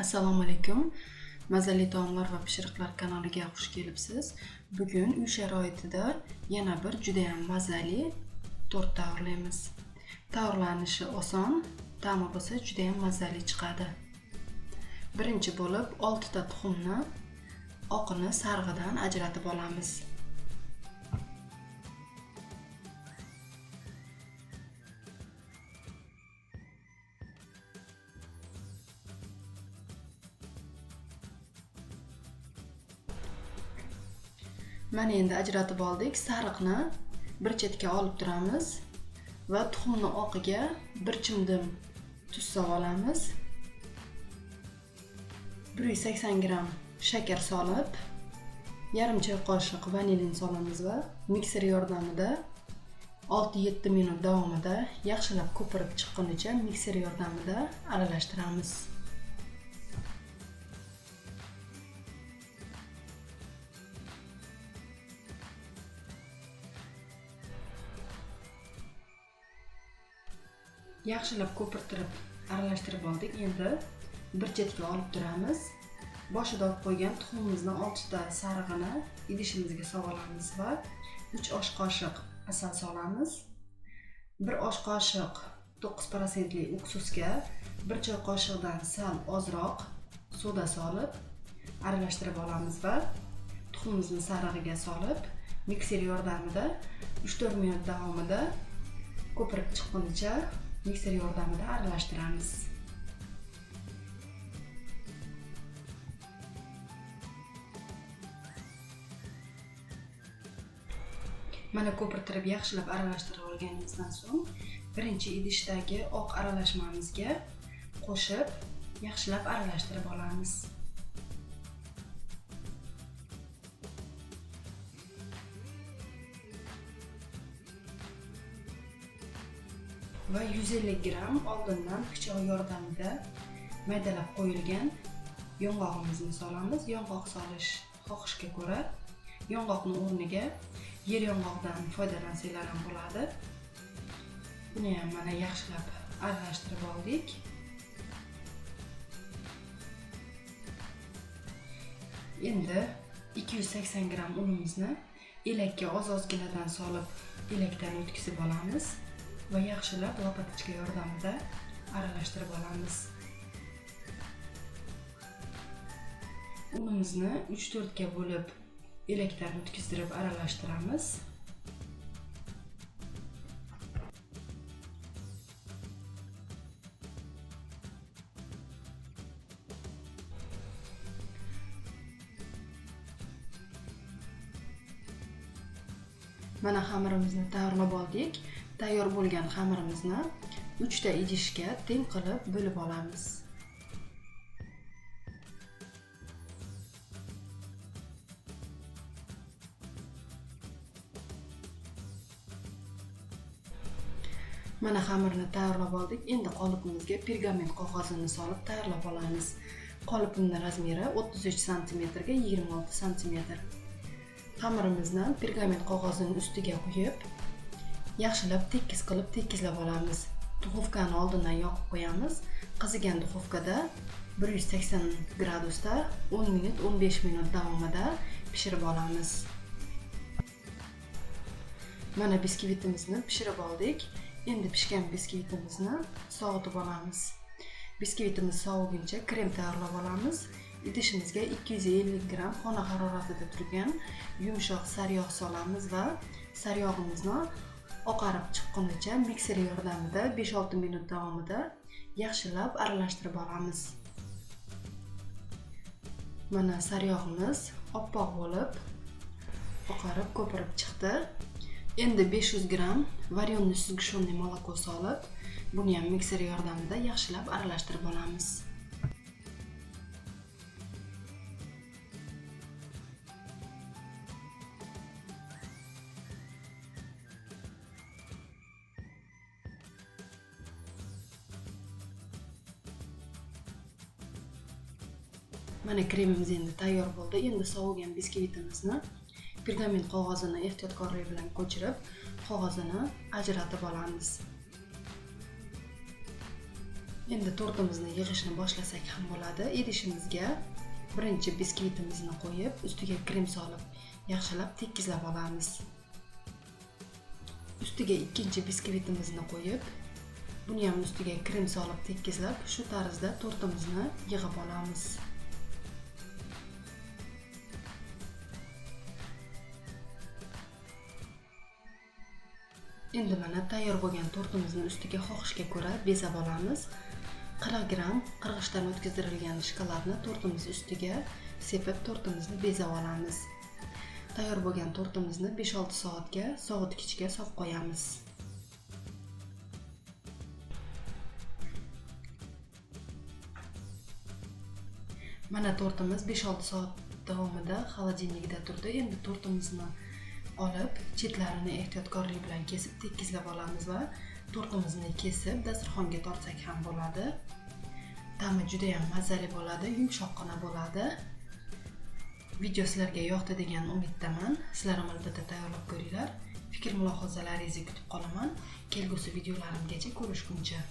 Assalomu alaykum. Mazali taomlar va pishiriqlar kanaliga xush kelibsiz. Bugun uy sharoitida yana bir juda ham mazali tort tayyorlaymiz. Tayyorlanishi oson, ta'mi bo'lsa juda ham mazali chiqadi. Birinchi bo'lib 6 ta tuxumni oqini sarig'idan ajratib olamiz. Mana endi ajratib oldik. Sariqni bir chetga olib turamiz va tuxumni oqiga bir chimdim tuz solamiz. 180 gram shakar solib, yarim choy qoshiq vanilin solamiz va mikser yordamida 6-7 minut davomida yaxshilab ko'pirib chiqqunicha mikser yordamida aralashtiramiz. Yaxshilab ko'pirtirib aralashtirib oldik. Endi bir chetga olib turamiz. Boshida olib qo'ygan tuxumimizni 6 ta sarig'ini idishimizga solamiz va 3 osh qoshiq asal solamiz. 1 osh qoshiq 9% li uksusga 1 choy qoshiqdan sal ozroq soda solib aralashtirib olamiz va tuxumimizni sarig'iga solib mikser yordamida 3-4 minut davomida ko'pirib chiqqunicha mikser yordamida aralashtiramiz. Mana ko'pirtirib yaxshilab aralashtirib olganimizdan so'ng birinchi idishdagi oq aralashmamizga qo'shib yaxshilab aralashtirib olamiz. Va 150 gram oldindan pichoq yordamida maydalab qo'yilgan yong'og'imizni solamiz. Yong'oq solish xohishga ko'ra yong'oqning o'rniga yer yong'oqdan foydalansanglar ham bo'ladi. Buni ham mana yaxshilab aralashtirib oldik. Endi 280 gram unimizni elakka oz-ozginadan solib elakdan o'tkazib olamiz va yaxshilab lopatichka yordamida aralashtirib olamiz. Unimizni 3-4 ga bo'lib elakdan o'tkazdirib aralashtiramiz. Mana xamirimizni tayyorlab oldik. Tayyor bo'lgan xamirimizni 3 ta idishga teng qilib bo'lib olamiz. Mana xamirni tayyorlab oldik. Endi qolipimizga pergament qog'ozini solib tayyorlab olamiz. Qolipimning razmeri 33 cm ga 26 cm. Xamirimizni pergament qog'ozining ustiga qo'yib yaxshilab tekis qilib tekizlab olamiz. Duxovkani oldindan yoqib qo'yamiz. Qizigan duxovkada 180 gradusda 10 minut 15 minut davomida pishirib olamiz. Mana biskvitimizni pishirib oldik. Endi pishgan biskvitimizni sovutib olamiz. Biskvitimiz soviguncha krem tayyorlab olamiz. Idishimizga 250 gram xona haroratida turgan yumshoq sariyog' solamiz va sariyog'imizni oqarib chiqqunicha mikser yordamida 5-6 minut davomida yaxshilab aralashtirib olamiz. Mana sariyog'imiz oppoq bo'lib oqarib ko'pirib chiqdi. Endi 500 gram varyonniy sug'ishonniy moloko solib, buni ham mikser yordamida yaxshilab aralashtirib olamiz. Mana kremimiz endi tayyor bo'ldi. Endi sovigan biskvitimizni pergament qog'ozini ehtiyotkorlik bilan ko'chirib, qog'ozini ajratib olamiz. Endi tortimizni yig'ishni boshlasak ham bo'ladi. Idishimizga birinchi biskvitimizni qo'yib, ustiga krem solib, yaxshilab tekizlab olamiz. Ustiga ikkinchi biskvitimizni qo'yib, buni ham ustiga krem solib tekizlab, shu tarzda tortimizni yig'ib olamiz. Endi mana tayyor bo'lgan tortimizni ustiga xohishga ko'ra bezab olamiz. 40 gram qirg'ichdan o'tkazilgan shokoladni tortimiz ustiga sepib, tortimizni bezab olamiz. Tayyor bo'lgan tortimizni 5-6 soatga sovutgichga solib qo'yamiz. Mana tortimiz 5-6 soat davomida xolodilnikda turdi. Endi tortimizni olib, chetlarini ehtiyotkorlik bilan kesib tekizlab olamiz va tortimizni kesib dasturxonga tortsak ham bo'ladi. Ta'mi juda ham mazali bo'ladi, yumshoqqina bo'ladi. Video sizlarga yoqdi degan umiddaman. Sizlar ham albatta tayyorlab ko'ringlar. Fikr mulohazalaringizni kutib qolaman. Kelgusi videolarimgacha ko'rishguncha